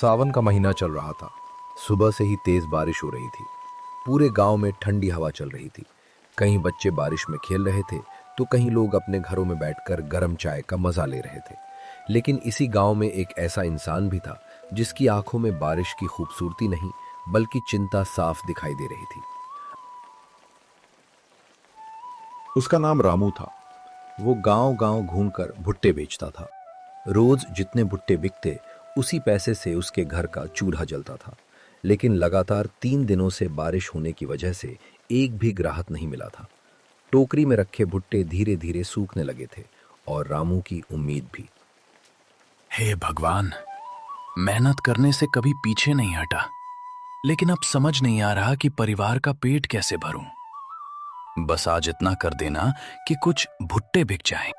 सावन का महीना चल रहा था। सुबह से ही तेज बारिश हो रही थी। पूरे गांव में ठंडी हवा चल रही थी। कहीं बच्चे बारिश में खेल रहे थे तो कहीं लोग अपने घरों में बैठकर गर्म चाय का मजा ले रहे थे। लेकिन इसी गांव में एक ऐसा इंसान भी था जिसकी आंखों में बारिश की खूबसूरती नहीं बल्कि चिंता साफ दिखाई दे रही थी। उसका नाम रामू था। वो गांव गांव घूमकर भुट्टे बेचता था। रोज जितने भुट्टे बिकते उसी पैसे से उसके घर का चूल्हा जलता था। लेकिन लगातार 3 दिनों से बारिश होने की वजह से एक भी ग्राहक नहीं मिला था। टोकरी में रखे भुट्टे धीरे धीरे सूखने लगे थे और रामू की उम्मीद भी। हे भगवान, मेहनत करने से कभी पीछे नहीं हटा, लेकिन अब समझ नहीं आ रहा कि परिवार का पेट कैसे भरूं। बस आज इतना कर देना कि कुछ भुट्टे बिक जाएं।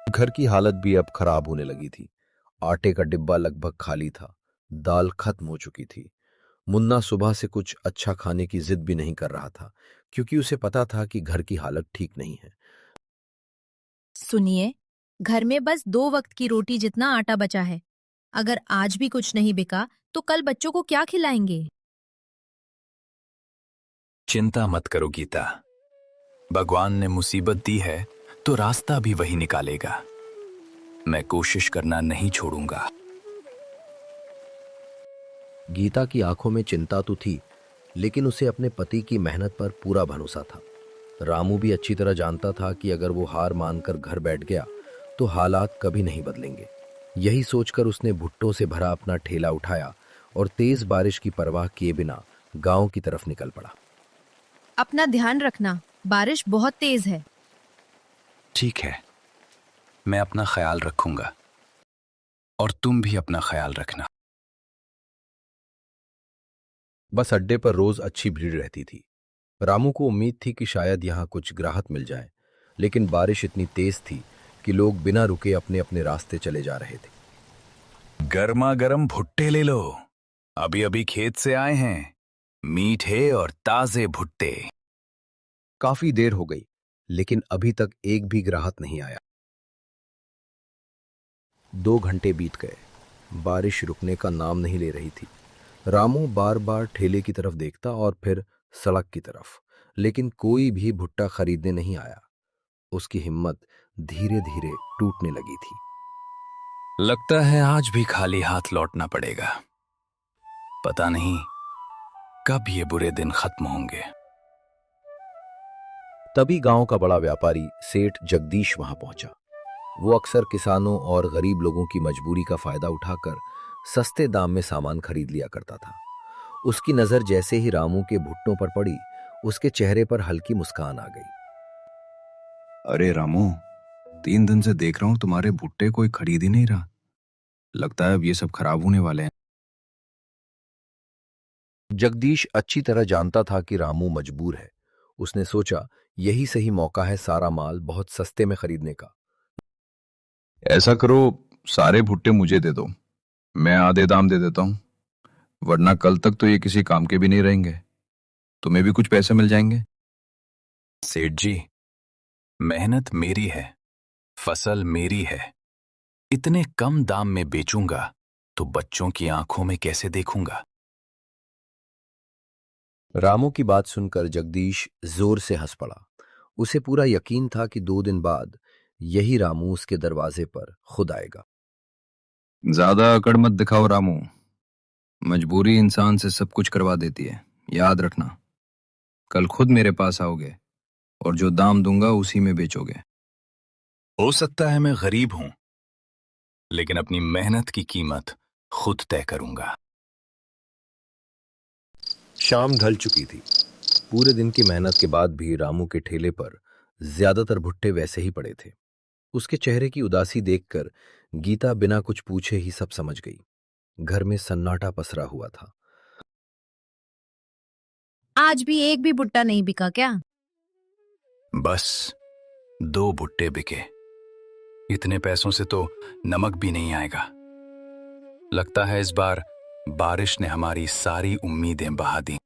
घर की हालत भी अब खराब होने लगी थी। आटे का डिब्बा लगभग खाली था। दाल खत्म हो चुकी थी। मुन्ना सुबह से कुछ अच्छा खाने की जिद भी नहीं कर रहा था क्योंकि उसे पता था कि घर की हालत ठीक नहीं है। सुनिए, घर में बस 2 वक्त की रोटी जितना आटा बचा है। अगर आज भी कुछ नहीं बिका तो कल बच्चों को क्या खिलाएंगे? चिंता मत करो गीता, भगवान ने मुसीबत दी है तो रास्ता भी वही निकालेगा। मैं कोशिश करना नहीं छोड़ूंगा। गीता की आंखों में चिंता तो थी, लेकिन उसे अपने पति की मेहनत पर पूरा भरोसा था। रामू भी अच्छी तरह जानता था कि अगर वो हार मानकर घर बैठ गया तो हालात कभी नहीं बदलेंगे। यही सोचकर उसने भुट्टों से भरा अपना ठेला उठाया और तेज बारिश की परवाह किए बिना गांव की तरफ निकल पड़ा। अपना ध्यान रखना, बारिश बहुत तेज है। ठीक है, मैं अपना ख्याल रखूंगा और तुम भी अपना ख्याल रखना। बस अड्डे पर रोज अच्छी भीड़ रहती थी। रामू को उम्मीद थी कि शायद यहाँ कुछ ग्राहक मिल जाए, लेकिन बारिश इतनी तेज थी कि लोग बिना रुके अपने अपने रास्ते चले जा रहे थे। गर्मा गर्म भुट्टे ले लो, अभी अभी खेत से आए हैं। मीठे और ताजे भुट्टे। काफी देर हो गई, लेकिन अभी तक एक भी ग्राहक नहीं आया। 2 घंटे बीत गए। बारिश रुकने का नाम नहीं ले रही थी। रामू बार बार ठेले की तरफ देखता और फिर सड़क की तरफ, लेकिन कोई भी भुट्टा खरीदने नहीं आया। उसकी हिम्मत धीरे धीरे टूटने लगी थी। लगता है आज भी खाली हाथ लौटना पड़ेगा। पता नहीं कब ये बुरे दिन खत्म होंगे। तभी गांव का बड़ा व्यापारी सेठ जगदीश वहां पहुंचा। वो अक्सर किसानों और गरीब लोगों की मजबूरी का फायदा उठाकर सस्ते दाम में सामान खरीद लिया करता था। उसकी नजर जैसे ही रामू के भुट्टों पर पड़ी, उसके चेहरे पर हल्की मुस्कान आ गई। अरे रामू, 3 दिन से देख रहा हूं तुम्हारे भुट्टे कोई खरीद ही नहीं रहा। लगता है अब ये सब खराब होने वाले हैं। जगदीश अच्छी तरह जानता था कि रामू मजबूर है। उसने सोचा यही सही मौका है सारा माल बहुत सस्ते में खरीदने का। ऐसा करो, सारे भुट्टे मुझे दे दो, मैं आधे दाम दे देता हूं। वरना कल तक तो ये किसी काम के भी नहीं रहेंगे। तुम्हें भी कुछ पैसे मिल जाएंगे। सेठ जी, मेहनत मेरी है, फसल मेरी है। इतने कम दाम में बेचूंगा तो बच्चों की आंखों में कैसे देखूंगा। रामू की बात सुनकर जगदीश जोर से हंस पड़ा। उसे पूरा यकीन था कि 2 दिन बाद यही रामू उसके दरवाजे पर खुद आएगा। ज्यादा अकड़ मत दिखाओ रामू, मजबूरी इंसान से सब कुछ करवा देती है, याद रखना। कल खुद मेरे पास आओगे और जो दाम दूंगा उसी में बेचोगे। हो सकता है मैं गरीब हूं, लेकिन अपनी मेहनत की कीमत खुद तय करूंगा। शाम ढल चुकी थी। पूरे दिन की मेहनत के बाद भी रामू के ठेले पर ज्यादातर भुट्टे वैसे ही पड़े थे। उसके चेहरे की उदासी देखकर गीता बिना कुछ पूछे ही सब समझ गई। घर में सन्नाटा पसरा हुआ था। आज भी एक भी भुट्टा नहीं बिका क्या? बस 2 भुट्टे बिके। इतने पैसों से तो नमक भी नहीं आएगा। लगता है इस बार बारिश ने हमारी सारी उम्मीदें बहा दी।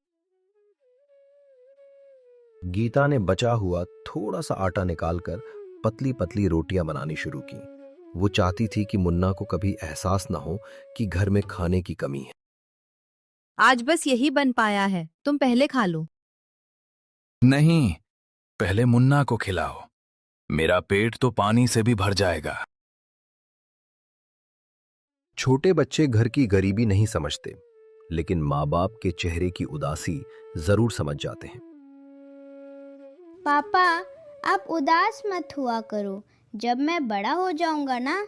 गीता ने बचा हुआ थोड़ा सा आटा निकालकर पतली पतली रोटियां बनानी शुरू की। वो चाहती थी कि मुन्ना को कभी एहसास ना हो कि घर में खाने की कमी है। आज बस यही बन पाया है, तुम पहले खा लो। नहीं, पहले मुन्ना को खिलाओ। मेरा पेट तो पानी से भी भर जाएगा। छोटे बच्चे घर की गरीबी नहीं समझते, लेकिन माँ बाप के चेहरे की उदासी जरूर समझ जाते हैं। पापा, आप उदास मत हुआ करो। जब मैं बड़ा हो जाऊंगा ना,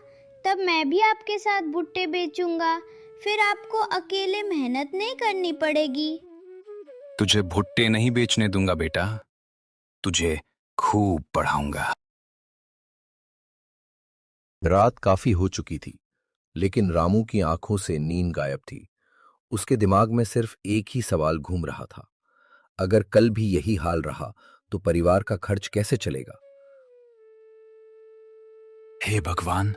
तब मैं भी आपके साथ भुट्टे बेचूंगा। फिर आपको अकेले मेहनत नहीं करनी पड़ेगी। तुझे भुट्टे नहीं बेचने दूंगा बेटा, तुझे खूब पढ़ाऊंगा। रात काफी हो चुकी थी, लेकिन रामू की आंखों से नींद गायब थी। उसके दिमाग में सिर्फ एक ही सवाल घूम रहा था, अगर कल भी यही हाल रहा तो परिवार का खर्च कैसे चलेगा। हे भगवान,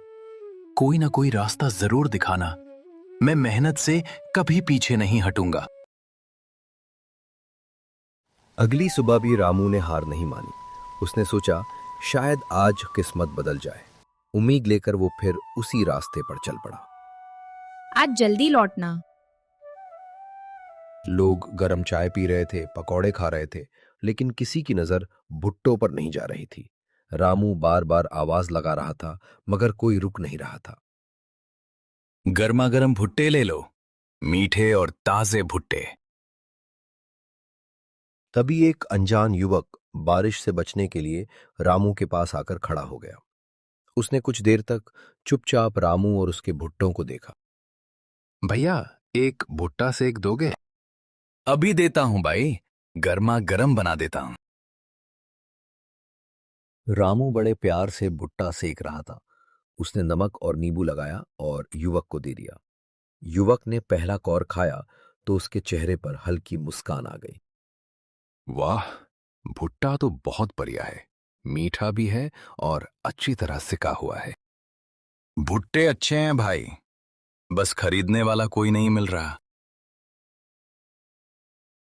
कोई ना कोई रास्ता जरूर दिखाना। मैं मेहनत से कभी पीछे नहीं हटूंगा। अगली सुबह भी रामू ने हार नहीं मानी। उसने सोचा शायद आज किस्मत बदल जाए। उम्मीद लेकर वो फिर उसी रास्ते पर चल पड़ा। आज जल्दी लौटना। लोग गरम चाय पी रहे थे, पकौड़े खा रहे थे, लेकिन किसी की नजर भुट्टो पर नहीं जा रही थी। रामू बार बार आवाज लगा रहा था, मगर कोई रुक नहीं रहा था। गर्मा गर्म भुट्टे ले लो, मीठे और ताजे भुट्टे। तभी एक अनजान युवक बारिश से बचने के लिए रामू के पास आकर खड़ा हो गया। उसने कुछ देर तक चुपचाप रामू और उसके भुट्टों को देखा। भैया, एक भुट्टा सेक दोगे? अभी देता हूं भाई, गर्मा गर्म बना देता हूं। रामू बड़े प्यार से भुट्टा सेक रहा था। उसने नमक और नींबू लगाया और युवक को दे दिया। युवक ने पहला कौर खाया तो उसके चेहरे पर हल्की मुस्कान आ गई। वाह, भुट्टा तो बहुत बढ़िया है, मीठा भी है और अच्छी तरह सिका हुआ है। भुट्टे अच्छे हैं भाई, बस खरीदने वाला कोई नहीं मिल रहा।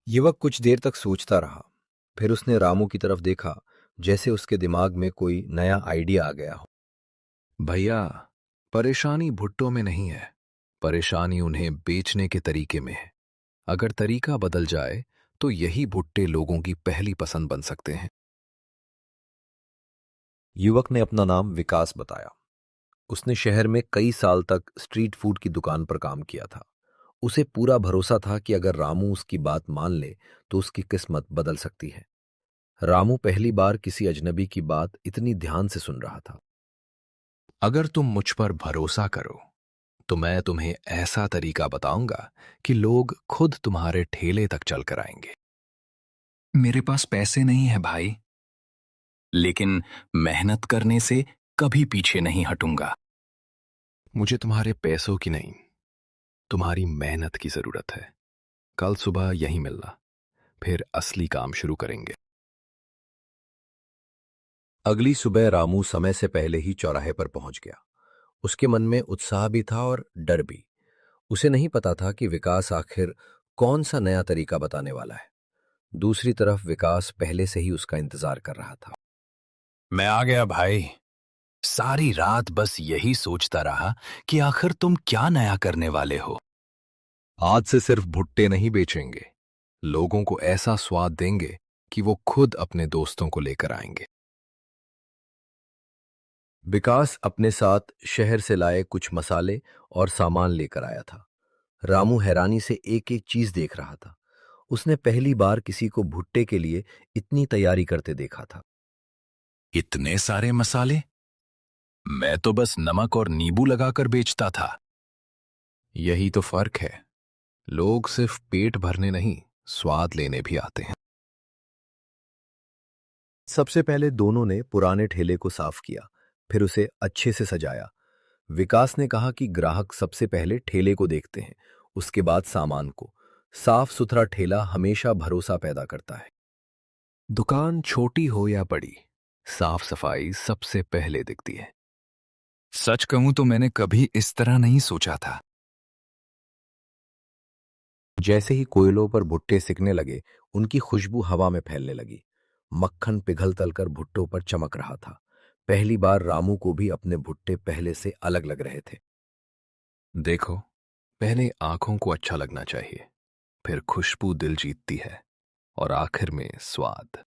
युवक कुछ देर तक सोचता रहा, फिर उसने रामू की तरफ देखा, जैसे उसके दिमाग में कोई नया आइडिया आ गया हो। भैया, परेशानी भुट्टों में नहीं है, परेशानी उन्हें बेचने के तरीके में है। अगर तरीका बदल जाए तो यही भुट्टे लोगों की पहली पसंद बन सकते हैं। युवक ने अपना नाम विकास बताया। उसने शहर में कई साल तक स्ट्रीट फूड की दुकान पर काम किया था। उसे पूरा भरोसा था कि अगर रामू उसकी बात मान ले तो उसकी किस्मत बदल सकती है। रामू पहली बार किसी अजनबी की बात इतनी ध्यान से सुन रहा था। अगर तुम मुझ पर भरोसा करो तो मैं तुम्हें ऐसा तरीका बताऊंगा कि लोग खुद तुम्हारे ठेले तक चल कर आएंगे। मेरे पास पैसे नहीं है भाई, लेकिन मेहनत करने से कभी पीछे नहीं हटूंगा। मुझे तुम्हारे पैसों की नहीं, तुम्हारी मेहनत की जरूरत है। कल सुबह यहीं मिलना, फिर असली काम शुरू करेंगे। अगली सुबह रामू समय से पहले ही चौराहे पर पहुंच गया। उसके मन में उत्साह भी था और डर भी। उसे नहीं पता था कि विकास आखिर कौन सा नया तरीका बताने वाला है। दूसरी तरफ विकास पहले से ही उसका इंतजार कर रहा था। मैं आ गया भाई। सारी रात बस यही सोचता रहा कि आखिर तुम क्या नया करने वाले हो। आज से सिर्फ भुट्टे नहीं बेचेंगे, लोगों को ऐसा स्वाद देंगे कि वो खुद अपने दोस्तों को लेकर आएंगे। विकास अपने साथ शहर से लाए कुछ मसाले और सामान लेकर आया था। रामू हैरानी से एक एक चीज देख रहा था। उसने पहली बार किसी को भुट्टे के लिए इतनी तैयारी करते देखा था। इतने सारे मसाले? मैं तो बस नमक और नींबू लगाकर बेचता था। यही तो फर्क है, लोग सिर्फ पेट भरने नहीं, स्वाद लेने भी आते हैं। सबसे पहले दोनों ने पुराने ठेले को साफ किया, फिर उसे अच्छे से सजाया। विकास ने कहा कि ग्राहक सबसे पहले ठेले को देखते हैं, उसके बाद सामान को। साफ सुथरा ठेला हमेशा भरोसा पैदा करता है। दुकान छोटी हो या बड़ी, साफ सफाई सबसे पहले दिखती है। सच कहूं तो मैंने कभी इस तरह नहीं सोचा था। जैसे ही कोयलों पर भुट्टे सिकने लगे, उनकी खुशबू हवा में फैलने लगी। मक्खन पिघल तलकर भुट्टों पर चमक रहा था। पहली बार रामू को भी अपने भुट्टे पहले से अलग लग रहे थे। देखो, पहले आंखों को अच्छा लगना चाहिए, फिर खुशबू दिल जीतती है और आखिर में स्वाद।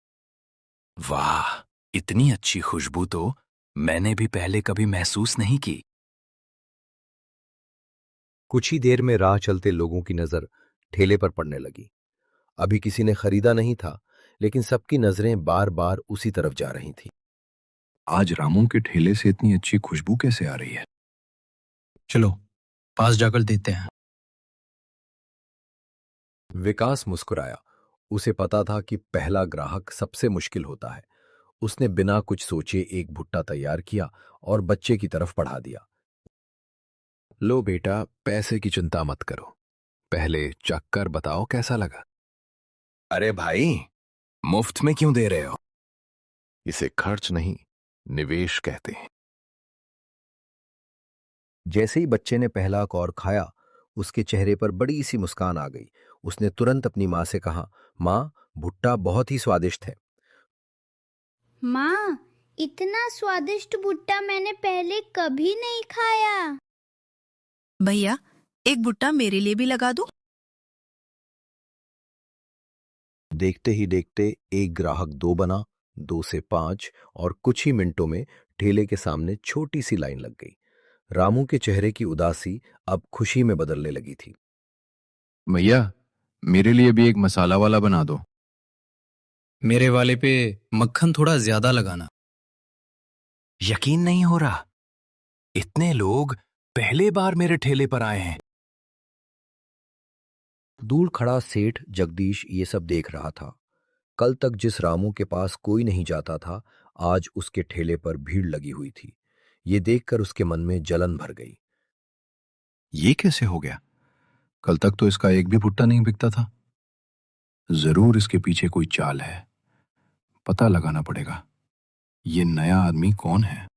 वाह, इतनी अच्छी खुशबू तो मैंने भी पहले कभी महसूस नहीं की। कुछ ही देर में राह चलते लोगों की नजर ठेले पर पड़ने लगी। अभी किसी ने खरीदा नहीं था, लेकिन सबकी नजरें बार बार उसी तरफ जा रही थी। आज रामू के ठेले से इतनी अच्छी खुशबू कैसे आ रही है? चलो पास जाकर देते हैं। विकास मुस्कुराया। उसे पता था कि पहला ग्राहक सबसे मुश्किल होता है। उसने बिना कुछ सोचे एक भुट्टा तैयार किया और बच्चे की तरफ बढ़ा दिया। लो बेटा, पैसे की चिंता मत करो, पहले चख कर बताओ कैसा लगा। अरे भाई, मुफ्त में क्यों दे रहे हो? इसे खर्च नहीं, निवेश कहते हैं। जैसे ही बच्चे ने पहला कौर खाया, उसके चेहरे पर बड़ी सी मुस्कान आ गई। उसने तुरंत अपनी माँ से कहा, माँ, भुट्टा बहुत ही स्वादिष्ट है। माँ, इतना स्वादिष्ट भुट्टा मैंने पहले कभी नहीं खाया। भैया, एक भुट्टा मेरे लिए भी लगा दो। देखते ही देखते एक ग्राहक दो बना, 2 से 5 और कुछ ही मिनटों में ठेले के सामने छोटी सी लाइन लग गई। रामू के चेहरे की उदासी अब खुशी में बदलने लगी थी। भैया, मेरे लिए भी एक मसाला वाला बना दो। मेरे वाले पे मक्खन थोड़ा ज्यादा लगाना। यकीन नहीं हो रहा, इतने लोग पहले बार मेरे ठेले पर आए हैं। दूर खड़ा सेठ जगदीश ये सब देख रहा था। कल तक जिस रामू के पास कोई नहीं जाता था, आज उसके ठेले पर भीड़ लगी हुई थी। ये देखकर उसके मन में जलन भर गई। ये कैसे हो गया? कल तक तो इसका एक भी भुट्टा नहीं बिकता था। जरूर इसके पीछे कोई चाल है, पता लगाना पड़ेगा। ये नया आदमी कौन है?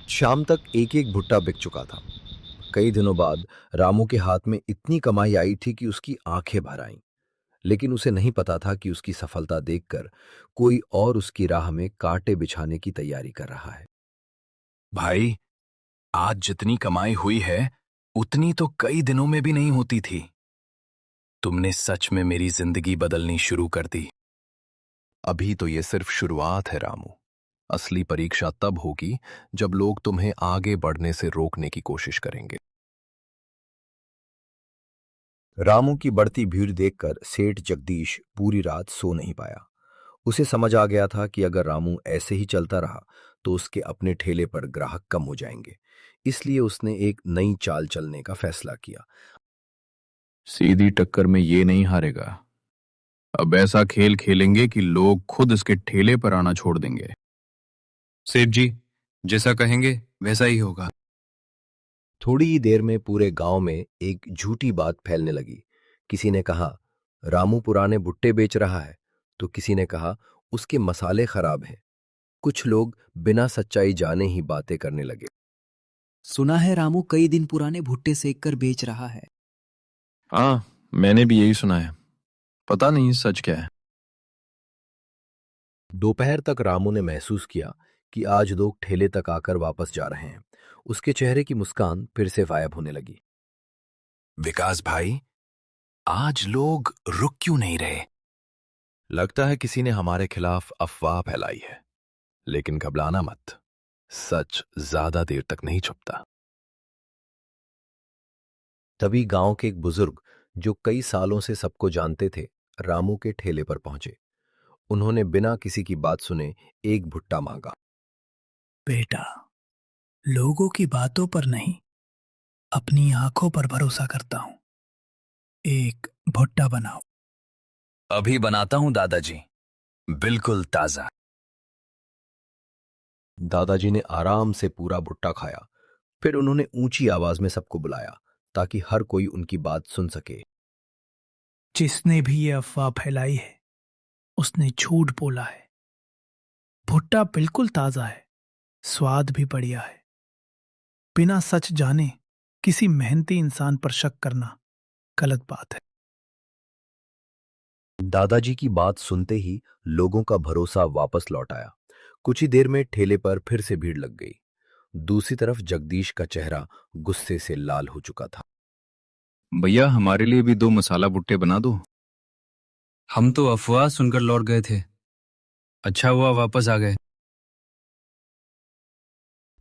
शाम तक एक एक भुट्टा बिक चुका था। कई दिनों बाद रामू के हाथ में इतनी कमाई आई थी कि उसकी आंखें भर आईं। लेकिन उसे नहीं पता था कि उसकी सफलता देखकर कोई और उसकी राह में कांटे बिछाने की तैयारी कर रहा है। भाई, आज जितनी कमाई हुई है, उतनी तो कई दिनों में भी नहीं होती थी। तुमने सच में मेरी जिंदगी बदलनी शुरू कर दी। अभी तो ये सिर्फ शुरुआत है रामू। असली परीक्षा तब होगी जब लोग तुम्हें आगे बढ़ने से रोकने की कोशिश करेंगे। रामू की बढ़ती भीड़ देखकर सेठ जगदीश पूरी रात सो नहीं पाया। उसे समझ आ गया था कि अगर रामू ऐसे ही चलता रहा तो उसके अपने ठेले पर ग्राहक कम हो जाएंगे। इसलिए उसने एक नई चाल चलने का फैसला किया। सीधी टक्कर में ये नहीं हारेगा। अब ऐसा खेल खेलेंगे कि लोग खुद इसके ठेले पर आना छोड़ देंगे। सेठ जी, जैसा कहेंगे वैसा ही होगा। थोड़ी ही देर में पूरे गांव में एक झूठी बात फैलने लगी। किसी ने कहा, रामू पुराने भुट्टे बेच रहा है, तो किसी ने कहा, उसके मसाले खराब हैं। कुछ लोग बिना सच्चाई जाने ही बातें करने लगे। सुना है रामू कई दिन पुराने भुट्टे सेक कर बेच रहा है। हाँ, मैंने भी यही सुना है। पता नहीं सच क्या है। दोपहर तक रामू ने महसूस किया कि आज लोग ठेले तक आकर वापस जा रहे हैं। उसके चेहरे की मुस्कान फिर से गायब होने लगी। विकास भाई, आज लोग रुक क्यों नहीं रहे? लगता है किसी ने हमारे खिलाफ अफवाह फैलाई है। लेकिन घबराना मत, सच ज्यादा देर तक नहीं छुपता। तभी गांव के एक बुजुर्ग, जो कई सालों से सबको जानते थे, रामू के ठेले पर पहुंचे। उन्होंने बिना किसी की बात सुने एक भुट्टा मांगा। बेटा, लोगों की बातों पर नहीं, अपनी आंखों पर भरोसा करता हूं। एक भुट्टा बनाओ। अभी बनाता हूं दादाजी, बिल्कुल ताजा। दादाजी ने आराम से पूरा भुट्टा खाया। फिर उन्होंने ऊंची आवाज में सबको बुलाया ताकि हर कोई उनकी बात सुन सके। जिसने भी ये अफवाह फैलाई है, उसने झूठ बोला है। भुट्टा बिल्कुल ताजा है, स्वाद भी बढ़िया है। बिना सच जाने किसी मेहनती इंसान पर शक करना गलत बात है। दादाजी की बात सुनते ही लोगों का भरोसा वापस लौट आया। कुछ ही देर में ठेले पर फिर से भीड़ लग गई। दूसरी तरफ जगदीश का चेहरा गुस्से से लाल हो चुका था। भैया हमारे लिए भी 2 मसाला भुट्टे बना दो। हम तो अफवाह सुनकर लौट गए थे। अच्छा हुआ वापस आ गए।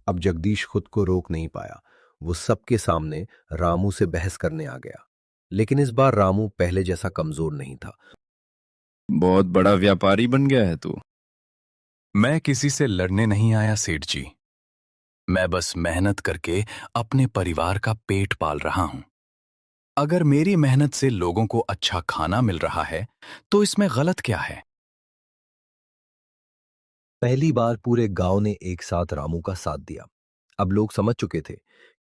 अब जगदीश खुद को रोक नहीं पाया। वो सबके सामने रामू से बहस करने आ गया। लेकिन इस बार रामू पहले जैसा कमजोर नहीं था। बहुत बड़ा व्यापारी बन गया है तू। मैं किसी से लड़ने नहीं आया सेठ जी। मैं बस मेहनत करके अपने परिवार का पेट पाल रहा हूं। अगर मेरी मेहनत से लोगों को अच्छा खाना मिल रहा है तो इसमें गलत क्या है? पहली बार पूरे गांव ने एक साथ रामू का साथ दिया। अब लोग समझ चुके थे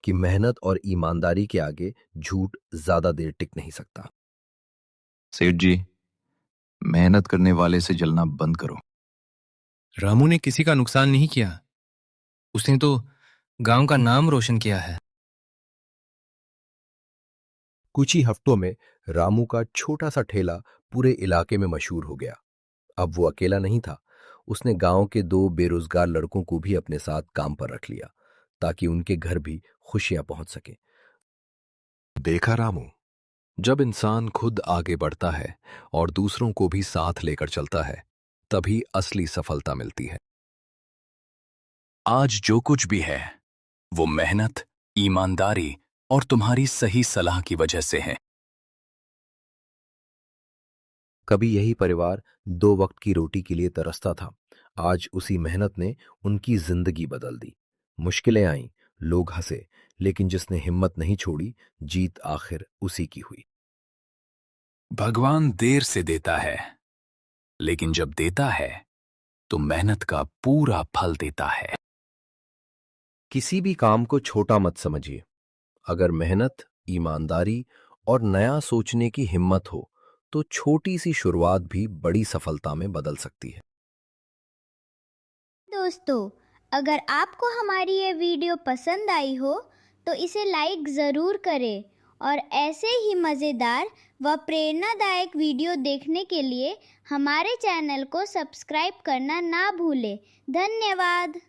कि मेहनत और ईमानदारी के आगे झूठ ज्यादा देर टिक नहीं सकता। सेठ जी, मेहनत करने वाले से जलना बंद करो। रामू ने किसी का नुकसान नहीं किया। उसने तो गांव का नाम रोशन किया है। कुछ ही हफ्तों में रामू का छोटा सा ठेला पूरे इलाके में मशहूर हो गया। अब वो अकेला नहीं था। उसने गांव के 2 बेरोजगार लड़कों को भी अपने साथ काम पर रख लिया ताकि उनके घर भी खुशियां पहुंच सके। देखा रामू, जब इंसान खुद आगे बढ़ता है और दूसरों को भी साथ लेकर चलता है, तभी असली सफलता मिलती है। आज जो कुछ भी है वो मेहनत, ईमानदारी और तुम्हारी सही सलाह की वजह से है। कभी यही परिवार 2 वक्त की रोटी के लिए तरसता था। आज उसी मेहनत ने उनकी जिंदगी बदल दी। मुश्किलें आईं, लोग हंसे, लेकिन जिसने हिम्मत नहीं छोड़ी, जीत आखिर उसी की हुई। भगवान देर से देता है, लेकिन जब देता है तो मेहनत का पूरा फल देता है। किसी भी काम को छोटा मत समझिए। अगर मेहनत, ईमानदारी और नया सोचने की हिम्मत हो, तो छोटी सी शुरुआत भी बड़ी सफलता में बदल सकती है। दोस्तों, अगर आपको हमारी ये वीडियो पसंद आई हो तो इसे लाइक ज़रूर करें और ऐसे ही मज़ेदार व प्रेरणादायक वीडियो देखने के लिए हमारे चैनल को सब्सक्राइब करना ना भूलें। धन्यवाद।